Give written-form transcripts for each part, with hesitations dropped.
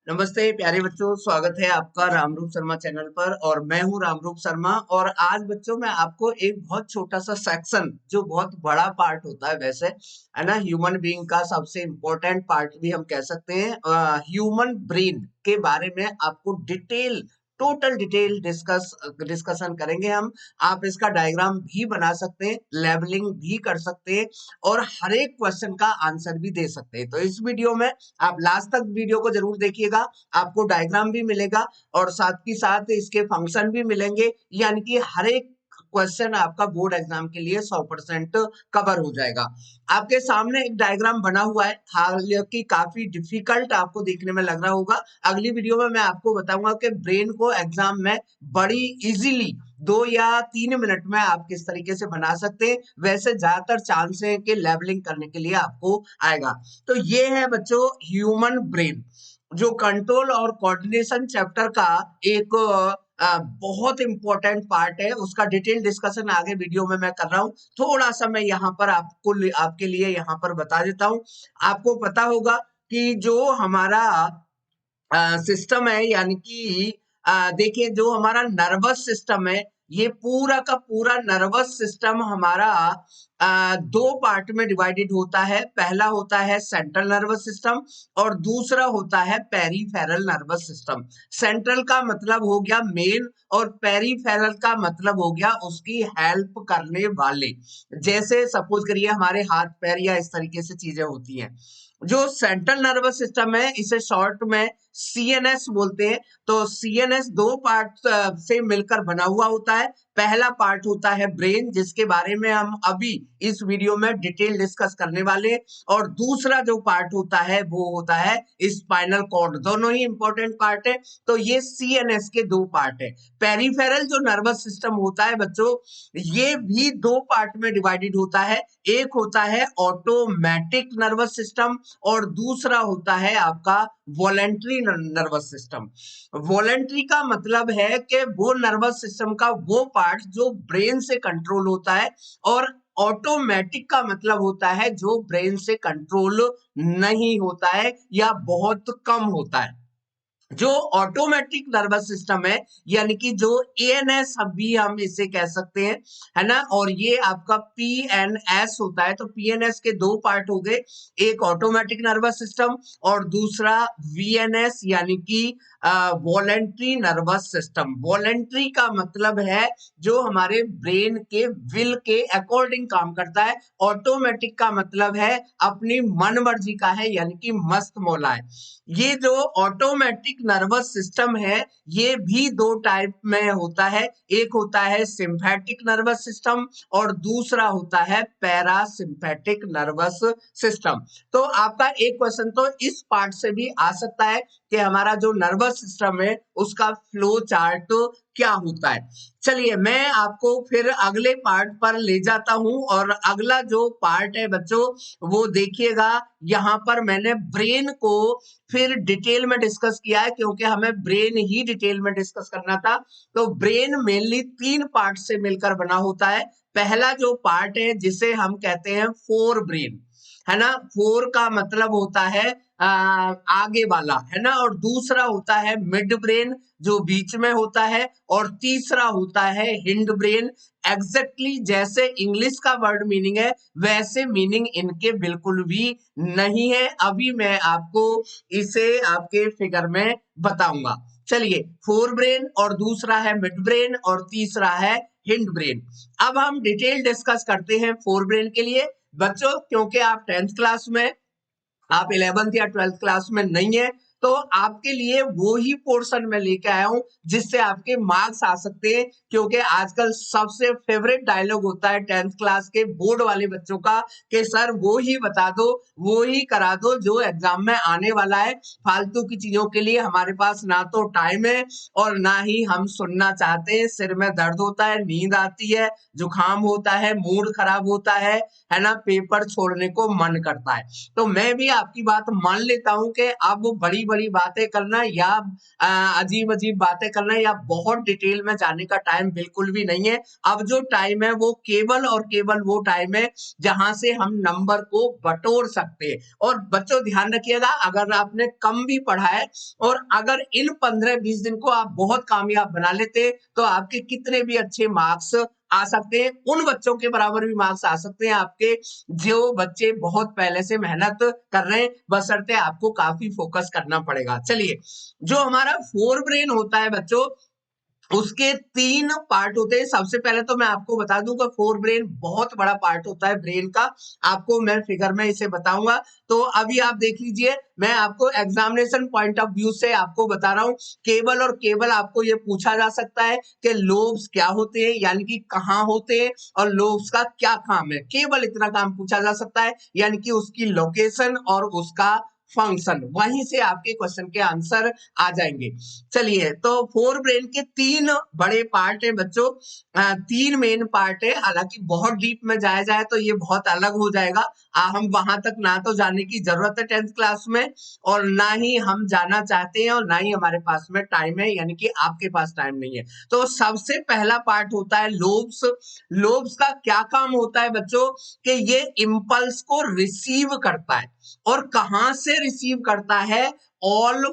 नमस्ते प्यारे बच्चों, स्वागत है आपका रामरूप शर्मा चैनल पर। और मैं हूं रामरूप शर्मा। और आज बच्चों मैं आपको एक बहुत छोटा सा सेक्शन, जो बहुत बड़ा पार्ट होता है वैसे, है ना, ह्यूमन बीइंग का सबसे इम्पोर्टेंट पार्ट भी हम कह सकते हैं, ह्यूमन ब्रेन के बारे में आपको टोटल डिटेल डिस्कशन करेंगे हम। आप इसका डायग्राम भी बना सकते हैं, लेबलिंग भी कर सकते हैं और हर एक क्वेश्चन का आंसर भी दे सकते हैं। तो इस वीडियो में आप लास्ट तक वीडियो को जरूर देखिएगा, आपको डायग्राम भी मिलेगा और साथ ही साथ इसके फंक्शन भी मिलेंगे, यानी कि हर एक क्वेश्चन आपका बोर्ड एग्जाम के लिए 100% कवर हो जाएगा। आपके सामने एक डायग्राम बना हुआ है, हालांकि काफी डिफिकल्ट आपको देखने में लग रहा होगा। अगली वीडियो में मैं आपको बताऊंगा कि ब्रेन को एग्जाम में बड़ी इजीली 2 या 3 मिनट में आप किस तरीके से बना सकते हैं। वैसे ज्यादातर चांस है कि लेवलिंग करने के लिए आपको आएगा। तो ये है बच्चों ह्यूमन ब्रेन, जो कंट्रोल और कोऑर्डिनेशन चैप्टर का एक बहुत इंपॉर्टेंट पार्ट है। उसका डिटेल डिस्कशन आगे वीडियो में मैं कर रहा हूं। थोड़ा सा मैं यहाँ पर आपके लिए यहाँ पर बता देता हूँ। आपको पता होगा कि जो हमारा सिस्टम है, यानी कि देखिए जो हमारा नर्वस सिस्टम है, ये पूरा का पूरा नर्वस सिस्टम हमारा दो पार्ट में डिवाइडेड होता है। पहला होता है सेंट्रल नर्वस सिस्टम और दूसरा होता है पेरीफेरल नर्वस सिस्टम। सेंट्रल का मतलब हो गया मेन और पेरीफेरल का मतलब हो गया उसकी हेल्प करने वाले। जैसे सपोज करिए हमारे हाथ पैर या इस तरीके से चीजें होती हैं। जो सेंट्रल नर्वस सिस्टम है, इसे शॉर्ट में सीएनएस बोलते हैं। तो सीएनएस दो पार्ट से मिलकर बना हुआ होता है। पहला पार्ट होता है ब्रेन, जिसके बारे में हम अभी इस वीडियो में डिटेल डिस्कस करने वाले हैं, और दूसरा जो पार्ट होता है वो होता है स्पाइनल कॉर्ड। दोनों ही इंपॉर्टेंट पार्ट है। तो ये सीएनएस के दो पार्ट है। पेरिफेरल जो नर्वस सिस्टम होता है बच्चों, ये भी दो पार्ट में डिवाइडेड होता है। एक होता है ऑटोमेटिक नर्वस सिस्टम और दूसरा होता है आपका वॉलेंट्री नर्वस सिस्टम। वॉलेंट्री का मतलब है कि वो नर्वस सिस्टम का वो पार्ट जो ब्रेन से कंट्रोल होता है, और ऑटोमेटिक का मतलब होता है जो ब्रेन से कंट्रोल नहीं होता है या बहुत कम होता है। जो ऑटोमेटिक नर्वस सिस्टम है, यानी कि जो एएनएस भी हम इसे कह सकते हैं, है ना, और ये आपका पीएनएस होता है। तो पीएनएस के दो पार्ट हो गए, एक ऑटोमेटिक नर्वस सिस्टम और दूसरा वीएनएस, यानी कि वॉलेंट्री नर्वस सिस्टम। वॉलेंट्री का मतलब है जो हमारे ब्रेन के विल के अकॉर्डिंग काम करता है। ऑटोमेटिक का मतलब है अपनी मन मर्जी का है, यानी कि मस्त मौला है। ये जो ऑटोमेटिक नर्वस सिस्टम है, ये भी दो टाइप में होता है। एक होता है सिंपैथिक नर्वस सिस्टम और दूसरा होता है पैरासिम्पैथिक नर्वस सिस्टम। तो आपका एक क्वेश्चन तो इस पार्ट से भी आ सकता है कि हमारा जो नर्वस सिस्टम है उसका फ्लो चार्ट क्या होता है। चलिए मैं आपको फिर अगले पार्ट पर ले जाता हूं, और अगला जो पार्ट है बच्चों वो देखिएगा। यहां पर मैंने ब्रेन को फिर डिटेल में डिस्कस किया है, क्योंकि हमें ब्रेन ही डिटेल में डिस्कस करना था। तो ब्रेन मेनली 3 पार्ट से मिलकर बना होता है। पहला जो पार्ट है जिसे हम कहते हैं फोर ब्रेन, है ना। फोर का मतलब होता है आगे वाला, है ना, और दूसरा होता है मिड ब्रेन जो बीच में होता है, और तीसरा होता है हिंड ब्रेन। एग्जैक्टली जैसे इंग्लिश का वर्ड मीनिंग है वैसे मीनिंग इनके बिल्कुल भी नहीं है। अभी मैं आपको इसे आपके फिगर में बताऊंगा। चलिए, फोर ब्रेन और दूसरा है मिड ब्रेन और तीसरा है हिंड ब्रेन। अब हम डिटेल डिस्कस करते हैं फोर ब्रेन के लिए बच्चों, क्योंकि आप 10th क्लास में, आप 11th या 12th क्लास में नहीं है, तो आपके लिए वो ही पोर्शन में लेके आया हूं जिससे आपके मार्क्स आ सकते हैं। क्योंकि आजकल सबसे फेवरेट डायलॉग होता है 10th क्लास के बोर्ड वाले बच्चों का कि सर वो ही बता दो, वो ही करा दो जो एग्जाम में आने वाला है। फालतू की चीजों के लिए हमारे पास ना तो टाइम है और ना ही हम सुनना चाहते हैं। सिर में दर्द होता है, नींद आती है, जुकाम होता है, मूड खराब होता है ना, पेपर छोड़ने को मन करता है। तो मैं भी आपकी बात मान लेता हूं कि अब बड़ी भरी बातें करना या अजीब अजीब बातें करना या बहुत डिटेल में जाने का टाइम बिल्कुल भी नहीं है। अब जो टाइम है वो केवल और केवल वो टाइम है जहां से हम नंबर को बटोर सकते हैं। और बच्चों ध्यान रखिएगा, अगर आपने कम भी पढ़ा है और अगर इन 15-20 दिन को आप बहुत कामयाब बना लेते तो आपके कितने भी अच्छे मार्क्स आ सकते हैं, उन बच्चों के बराबर भी मार्क्स आ सकते हैं आपके जो बच्चे बहुत पहले से मेहनत कर रहे हैं, बशर्ते आपको काफी फोकस करना पड़ेगा। चलिए, जो हमारा फोर ब्रेन होता है बच्चों, उसके 3 पार्ट होते हैं। सबसे पहले तो मैं आपको बता दूं कि फोर ब्रेन बहुत बड़ा पार्ट होता है ब्रेन का, आपको मैं फिगर में इसे बताऊंगा। तो अभी आप देख लीजिए, मैं आपको एग्जामिनेशन पॉइंट ऑफ व्यू से आपको बता रहा हूं। केवल और केवल आपको ये पूछा जा सकता है कि लोब्स क्या होते हैं, यानी कि कहाँ होते हैं और लोब्स का क्या काम है, केवल इतना काम पूछा जा सकता है, यानी कि उसकी लोकेशन और उसका फंक्शन। वहीं से आपके क्वेश्चन के आंसर आ जाएंगे। चलिए, तो फोर ब्रेन के 3 बड़े पार्ट है बच्चों, 3 मेन पार्ट है। हालांकि बहुत डीप में जाया जाए तो ये बहुत अलग हो जाएगा, हम वहां तक ना तो जाने की जरूरत है 10th क्लास में, और ना ही हम जाना चाहते हैं और ना ही हमारे पास में टाइम है, यानी कि आपके पास टाइम नहीं है। तो सबसे पहला पार्ट होता है लोब्स। लोब्स का क्या काम होता है बच्चों, कि ये इम्पल्स को रिसीव करता है। और कहां से रिसीव करता है, ऑल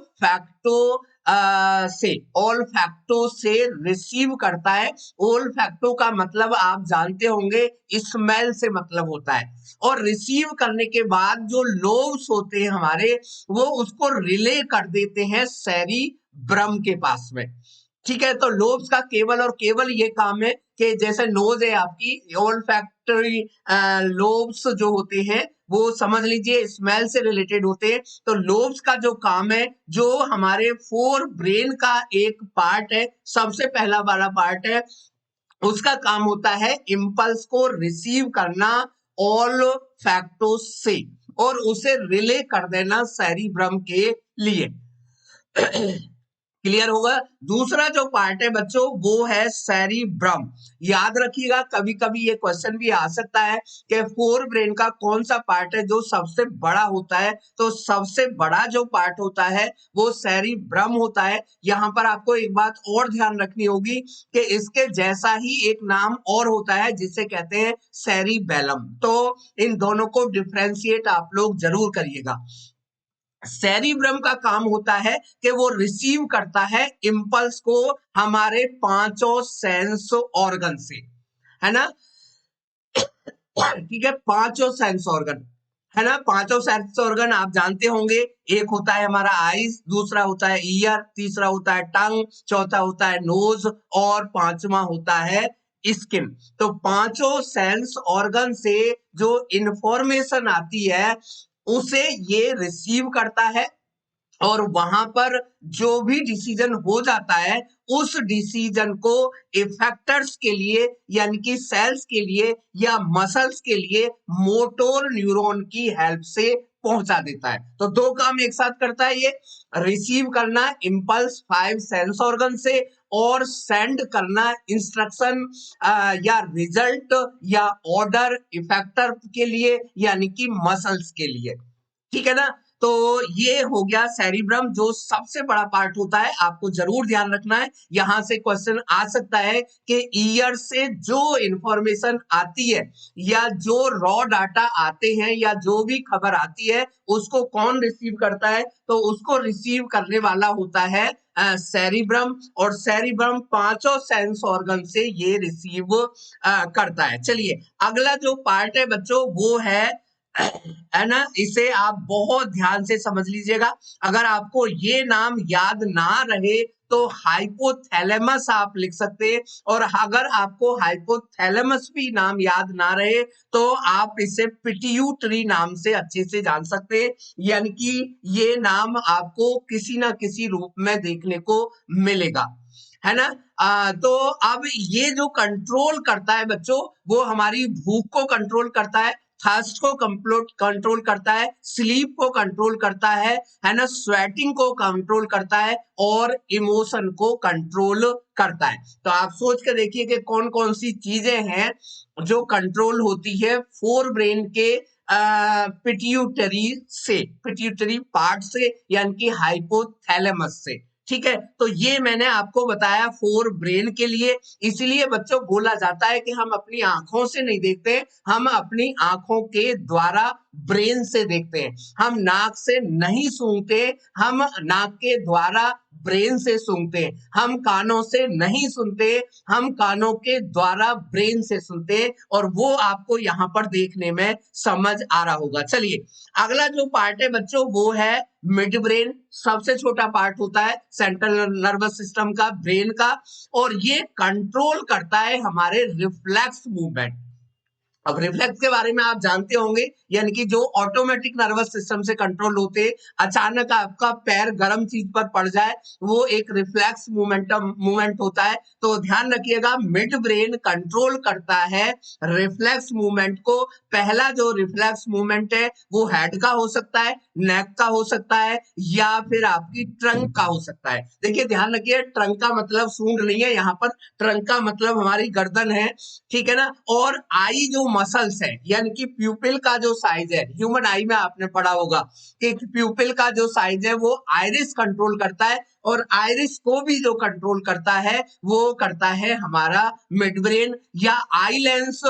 फैक्टो से रिसीव करता है। ओल फैक्टो का मतलब आप जानते होंगे, स्मेल से मतलब होता है। और रिसीव करने के बाद जो लोब्स होते हैं हमारे, वो उसको रिले कर देते हैं सेरिब्रम के पास में। ठीक है, तो लोब्स का केवल और केवल ये काम है कि जैसे नोज है आपकी, ओल्फैक्टरी लोब्स जो होते हैं वो समझ लीजिए स्मेल से रिलेटेड होते हैं। तो लोब्स का जो काम है, जो हमारे फोर ब्रेन का एक पार्ट है, सबसे पहला वाला पार्ट है, उसका काम होता है इम्पल्स को रिसीव करना ऑल फैक्टो से और उसे रिले कर देना सेरिब्रम के लिए। क्लियर होगा। दूसरा जो पार्ट है बच्चों, वो है सेरिब्रम। याद रखिएगा, कभी कभी ये क्वेश्चन भी आ सकता है कि फोर ब्रेन का कौन सा पार्ट है जो सबसे बड़ा होता है। तो सबसे बड़ा जो पार्ट होता है वो सेरिब्रम होता है। यहां पर आपको एक बात और ध्यान रखनी होगी कि इसके जैसा ही एक नाम और होता है जिसे कहते हैं सेरिबेलम। तो इन दोनों को डिफ्रेंशिएट आप लोग जरूर करिएगा। सेरिब्रम का काम होता है कि वो रिसीव करता है इम्पल्स को हमारे पांचों सेंस ऑर्गन से, है ना। ठीक है, पांचों सेंस ऑर्गन, है ना। पांचों सेंस ऑर्गन आप जानते होंगे, एक होता है हमारा आईज, दूसरा होता है ईयर, तीसरा होता है टंग, चौथा होता है नोज और पांचवा होता है स्किन। तो पांचों सेंस ऑर्गन से जो इंफॉर्मेशन आती है उसे ये रिसीव करता है और वहां पर जो भी डिसीजन हो जाता है उस डिसीजन को इफेक्टर्स के लिए, यानी कि सेल्स के लिए या मसल्स के लिए मोटोर न्यूरॉन की हेल्प से पहुंचा देता है। तो 2 काम एक साथ करता है ये, रिसीव करना इम्पल्स 5 सेंस ऑर्गन से और सेंड करना इंस्ट्रक्शन या रिजल्ट या ऑर्डर इफेक्टर के लिए, यानी कि मसल्स के लिए। ठीक है ना। तो ये हो गया सेरिब्रम, जो सबसे बड़ा पार्ट होता है। आपको जरूर ध्यान रखना है, यहां से क्वेश्चन आ सकता है कि ईयर से जो इंफॉर्मेशन आती है या जो रॉ डाटा आते हैं या जो भी खबर आती है उसको कौन रिसीव करता है, तो उसको रिसीव करने वाला होता है सेरिब्रम। और सेरिब्रम पांचों सेंस ऑर्गन से ये रिसीव करता है। चलिए, अगला जो पार्ट है बच्चों वो है ना, इसे आप बहुत ध्यान से समझ लीजिएगा। अगर आपको ये नाम याद ना रहे तो हाइपोथैलेमस आप लिख सकते हैं, और अगर आपको हाइपोथैलेमस भी नाम याद ना रहे तो आप इसे पिट्यूटरी नाम से अच्छे से जान सकते हैं, यानी कि ये नाम आपको किसी ना किसी रूप में देखने को मिलेगा, है ना। तो अब ये जो कंट्रोल करता है बच्चों, वो हमारी भूख को कंट्रोल करता है, थर्स्ट को कंट्रोल करता है, स्लीप को कंट्रोल करता है ना, स्वेटिंग को कंट्रोल करता है और इमोशन को कंट्रोल करता है। तो आप सोच के देखिए कि कौन कौन सी चीजें हैं जो कंट्रोल होती है फोर ब्रेन के पिट्यूटरी पार्ट से, यानी कि हाइपोथैलेमस से। ठीक है, तो ये मैंने आपको बताया फॉर ब्रेन के लिए। इसलिए बच्चों बोला जाता है कि हम अपनी आंखों से नहीं देखते, हम अपनी आंखों के द्वारा ब्रेन से देखते हैं। हम नाक से नहीं सूंघते, हम नाक के द्वारा ब्रेन से सूंघते हैं। हम कानों से नहीं सुनते, हम कानों के द्वारा ब्रेन से सुनते हैं। और वो आपको यहाँ पर देखने में समझ आ रहा होगा। चलिए, अगला जो पार्ट है बच्चों वो है मिड ब्रेन। सबसे छोटा पार्ट होता है सेंट्रल नर्वस सिस्टम का, ब्रेन का, और ये कंट्रोल करता है हमारे रिफ्लेक्स मूवमेंट। अब रिफ्लेक्स के बारे में आप जानते होंगे, यानी कि जो ऑटोमेटिक नर्वस सिस्टम से कंट्रोल होते, अचानक आपका पैर गर्म चीज पर पड़ जाए, वो एक रिफ्लेक्स मूवमेंट होता है। तो ध्यान रखिएगा, मिड ब्रेन कंट्रोल करता है रिफ्लेक्स मूवमेंट को। पहला जो रिफ्लेक्स मूवमेंट है वो हेड का हो सकता है, नेक का हो सकता है, या फिर आपकी ट्रंक का हो सकता है। देखिए ध्यान रखिए, ट्रंक का मतलब सूंड नहीं है यहाँ पर, ट्रंक का मतलब हमारी गर्दन है। ठीक है ना। और आई जो मसल्स है, यानी कि प्यूपिल का जो साइज है, ह्यूमन आई में आपने पढ़ा होगा कि प्यूपिल का जो साइज है वो आइरिस कंट्रोल करता है, और आइरिस को भी जो कंट्रोल करता है वो करता है हमारा मिड ब्रेन। या आई लेंस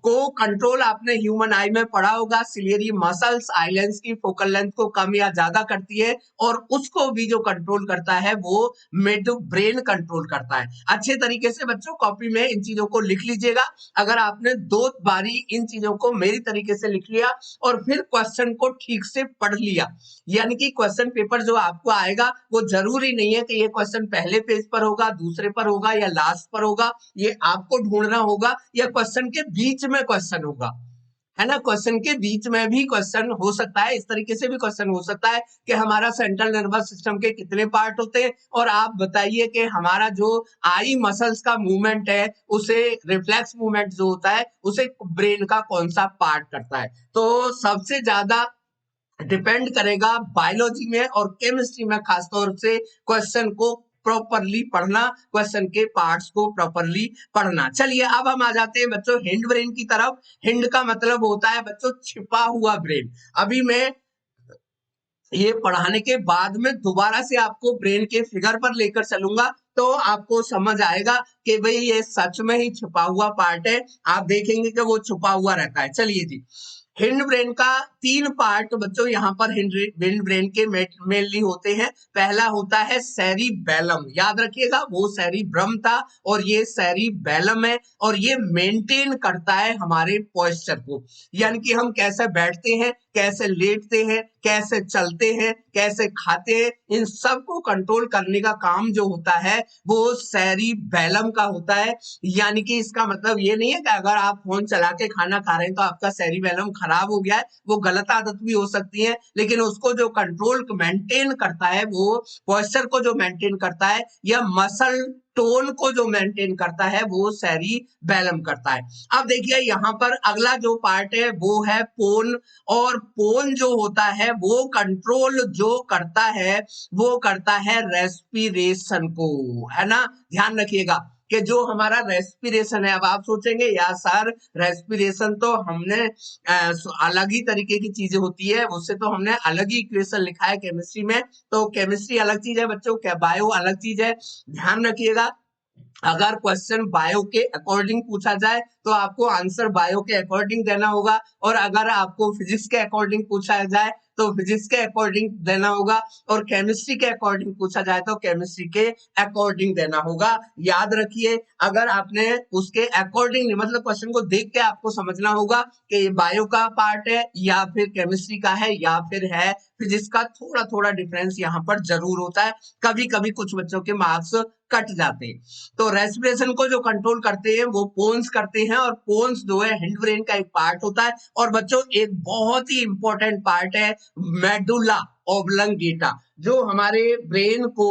को कंट्रोल आपने ह्यूमन आई में पढ़ा होगा, सिलियरी मसल्स आई लेंस की फोकल लेंथ को कम या ज्यादा करती है, और उसको भी जो कंट्रोल करता है वो मिड ब्रेन कंट्रोल करता है। अच्छे तरीके से बच्चों कॉपी में इन चीजों को लिख लीजिएगा। अगर आपने 2 बारी इन चीजों को मेरी तरीके से लिख लिया और फिर क्वेश्चन को ठीक से पढ़ लिया, यानी कि क्वेश्चन पेपर जो आपको आएगा वो जरूरी नहीं है कि ये क्वेश्चन पहले पेज पर होगा, दूसरे पर होगा या लास्ट पर होगा। ये आपको ढूंढना होगा, या क्वेश्चन के बीच में क्वेश्चन होगा, है ना। क्वेश्चन के बीच में भी क्वेश्चन हो सकता है, इस तरीके से भी क्वेश्चन हो सकता है कि हमारा सेंट्रल नर्वस सिस्टम के कितने पार्ट होते हैं, और आप बताइए कि हमारा जो आई मसल्स का मूवमेंट है, उसे रिफ्लेक्स मूवमेंट जो होता है उसे ब्रेन का कौन सा पार्ट करता है। तो सबसे ज्यादा डिपेंड करेगा बायोलॉजी में और केमिस्ट्री में, खासतौर से क्वेश्चन को प्रॉपरली पढ़ना, क्वेश्चन के पार्ट्स को प्रॉपरली पढ़ना। चलिए अब हम आ जाते हैं बच्चों हिंड ब्रेन की तरफ। हिंड का मतलब होता है बच्चों छिपा हुआ ब्रेन। अभी मैं ये पढ़ाने के बाद में दोबारा से आपको ब्रेन के फिगर पर लेकर चलूंगा, तो आपको समझ आएगा कि भाई ये सच में ही छुपा हुआ पार्ट है। आप देखेंगे कि वो छुपा हुआ रहता है। चलिए जी, हिंड ब्रेन का 3 पार्ट बच्चों यहाँ पर हिंड ब्रेन के मेनली होते हैं। पहला होता है सेरिबेलम, याद रखिएगा वो सेरिब्रम था और ये सेरिबेलम है, और ये मेंटेन करता है हमारे पोस्चर को, यानी कि हम कैसे बैठते हैं, कैसे लेटते हैं, कैसे चलते हैं, कैसे खाते हैं, इन सब को कंट्रोल करने का काम जो होता है वो सेरिबेलम का होता है। यानी कि इसका मतलब ये नहीं है कि अगर आप फोन चला के खाना खा रहे हैं तो आपका सेरिबेलम खराब हो गया है, वो गलत आदत भी हो सकती है, लेकिन उसको जो कंट्रोल मेंटेन करता है, वो पोस्चर को जो मेंटेन करता है, या मसल टोन को जो मेंटेन करता है, वो सेरिबेलम करता है। अब देखिए यहाँ पर अगला जो पार्ट है वो है पोन, और पोन जो होता है वो कंट्रोल जो करता है वो करता है रेस्पिरेशन को, है ना। ध्यान रखिएगा कि जो हमारा रेस्पिरेशन है, अब आप सोचेंगे यार सर रेस्पिरेशन तो हमने अलग ही तरीके की चीजें होती है, उससे तो हमने अलग ही इक्वेशन लिखा है केमिस्ट्री में। तो केमिस्ट्री अलग चीज है बच्चों, क्या बायो अलग चीज है। ध्यान रखिएगा, अगर क्वेश्चन बायो के अकॉर्डिंग पूछा जाए तो आपको आंसर बायो के अकॉर्डिंग देना होगा, और अगर आपको फिजिक्स के अकॉर्डिंग पूछा जाए तो फिजिक्स के अकॉर्डिंग देना होगा, और केमिस्ट्री के अकॉर्डिंग पूछा जाए तो केमिस्ट्री के अकॉर्डिंग देना होगा। याद रखिए, अगर आपने उसके अकॉर्डिंग नहीं, मतलब क्वेश्चन को देख के आपको समझना होगा कि ये बायो का पार्ट है या फिर केमिस्ट्री का है या फिर है फिजिक्स का। थोड़ा थोड़ा डिफरेंस यहाँ पर जरूर होता है, कभी कभी कुछ बच्चों के मार्क्स कट जाते हैं। तो रेस्पिरेशन को जो कंट्रोल करते हैं वो पोन्स करते हैं, और पोन्स जो है हिंड ब्रेन का एक पार्ट होता है। और बच्चों एक बहुत ही इंपॉर्टेंट पार्ट है मेडुला। ओब्लंगेटा, जो हमारे ब्रेन को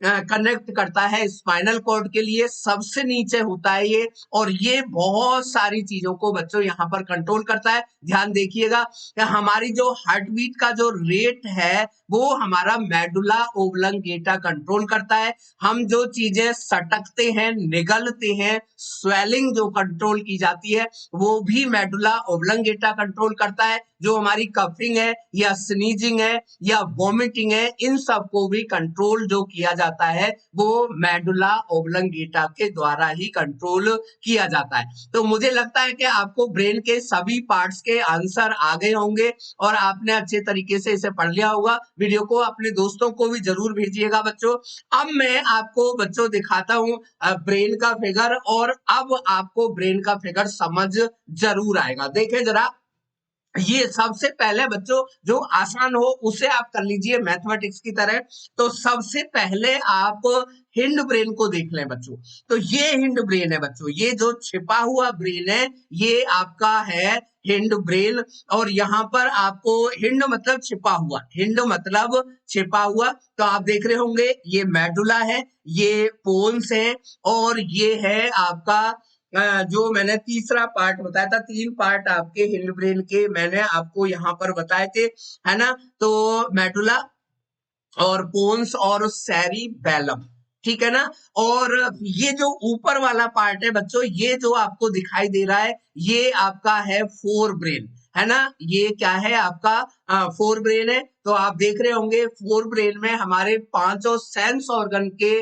कनेक्ट करता है स्पाइनल कॉर्ड के लिए, सबसे नीचे होता है ये, और ये बहुत सारी चीजों को बच्चों यहाँ पर कंट्रोल करता है। ध्यान देखिएगा कि हमारी जो हार्ट बीट का जो रेट है वो हमारा मेडुला ओब्लंगेटा कंट्रोल करता है। हम जो चीजें सटकते हैं, निगलते हैं, स्वेलिंग जो कंट्रोल की जाती है वो भी मेडुला ओब्लंगेटा कंट्रोल करता है। जो हमारी कफिंग है या स्नीजिंग है या वॉमिटिंग है, इन सब को भी कंट्रोल जो किया जाता है वो मेडुला ओब्लंगेटा के द्वारा ही कंट्रोल किया जाता है। तो मुझे लगता है कि आपको ब्रेन के सभी पार्ट्स के आंसर आ गए होंगे और आपने अच्छे तरीके से इसे पढ़ लिया होगा। वीडियो को अपने दोस्तों को भी जरूर भेजिएगा बच्चों। अब मैं आपको बच्चों दिखाता हूं ब्रेन का फिगर, और अब आपको ब्रेन का फिगर समझ जरूर आएगा। देखें जरा, ये सबसे पहले बच्चों जो आसान हो उसे आप कर लीजिए मैथमेटिक्स की तरह। तो सबसे पहले आप हिंड ब्रेन को देख लें बच्चों। तो ये हिंड ब्रेन है बच्चों, ये जो छिपा हुआ ब्रेन है ये आपका है हिंड ब्रेन। और यहाँ पर आपको हिंड मतलब छिपा हुआ, हिंड मतलब छिपा हुआ। तो आप देख रहे होंगे ये मेडुला है, ये पोन्स है, और ये है आपका जो मैंने तीसरा पार्ट बताया था। 3 पार्ट आपके हिंड ब्रेन के मैंने आपको यहाँ पर बताए थे, है ना। तो मेडुला और पोन्स और सेरिबेलम, ठीक है ना। और ये जो ऊपर वाला पार्ट है बच्चों, ये जो आपको दिखाई दे रहा है ये आपका है फोर ब्रेन, है ना। ये क्या है आपका फोर ब्रेन है। तो आप देख रहे होंगे फोर ब्रेन में हमारे पांचों सेंस ऑर्गन के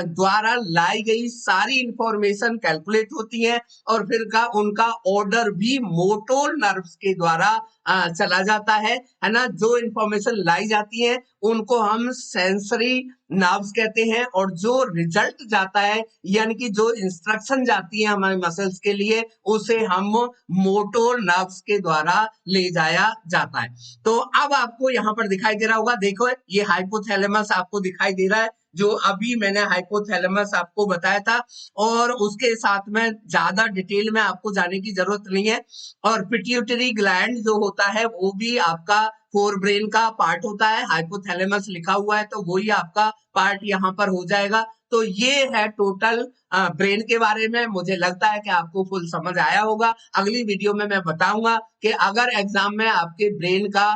द्वारा लाई गई सारी इंफॉर्मेशन कैलकुलेट होती है, और फिर का उनका ऑर्डर भी मोटोर नर्व्स के द्वारा चला जाता है ना। जो इंफॉर्मेशन लाई जाती है उनको हम सेंसरी नर्व्स कहते हैं, और जो रिजल्ट जाता है यानी कि जो इंस्ट्रक्शन जाती है हमारे मसल्स के लिए उसे हम मोटोर नर्व्स के द्वारा ले जाया जाता है। तो अब आपको यहाँ पर दिखाई दे रहा होगा, देखो ये हाइपोथैलेमस आपको दिखाई दे रहा है, जो अभी मैंने हाइपोथैलेमस आपको बताया था, और उसके साथ में ज्यादा डिटेल में आपको जाने की जरूरत नहीं है। और पिट्यूटरी ग्लैंड जो होता है वो भी आपका फोर ब्रेन का पार्ट होता है। हाइपोथैलेमस लिखा हुआ है तो वही आपका पार्ट यहाँ पर हो जाएगा। तो ये है टोटल ब्रेन के बारे में। मुझे लगता है कि आपको फुल समझ आया होगा। अगली वीडियो में मैं बताऊंगा कि अगर एग्जाम में आपके ब्रेन का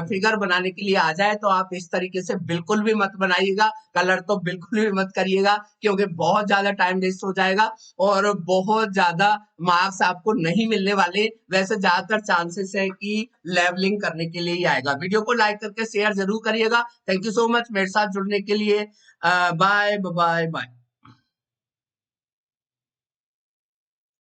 फिगर बनाने के लिए आ जाए तो आप इस तरीके से बिल्कुल भी मत बनाइएगा, कलर तो बिल्कुल भी मत करिएगा, क्योंकि बहुत ज्यादा टाइम वेस्ट हो जाएगा और बहुत ज्यादा मार्क्स आपको नहीं मिलने वाले। वैसे ज्यादातर चांसेस है कि लेवलिंग करने के लिए ही आएगा। वीडियो को लाइक करके शेयर जरूर करिएगा। थैंक यू सो मच मेरे साथ जुड़ने के लिए। Bye bye bye.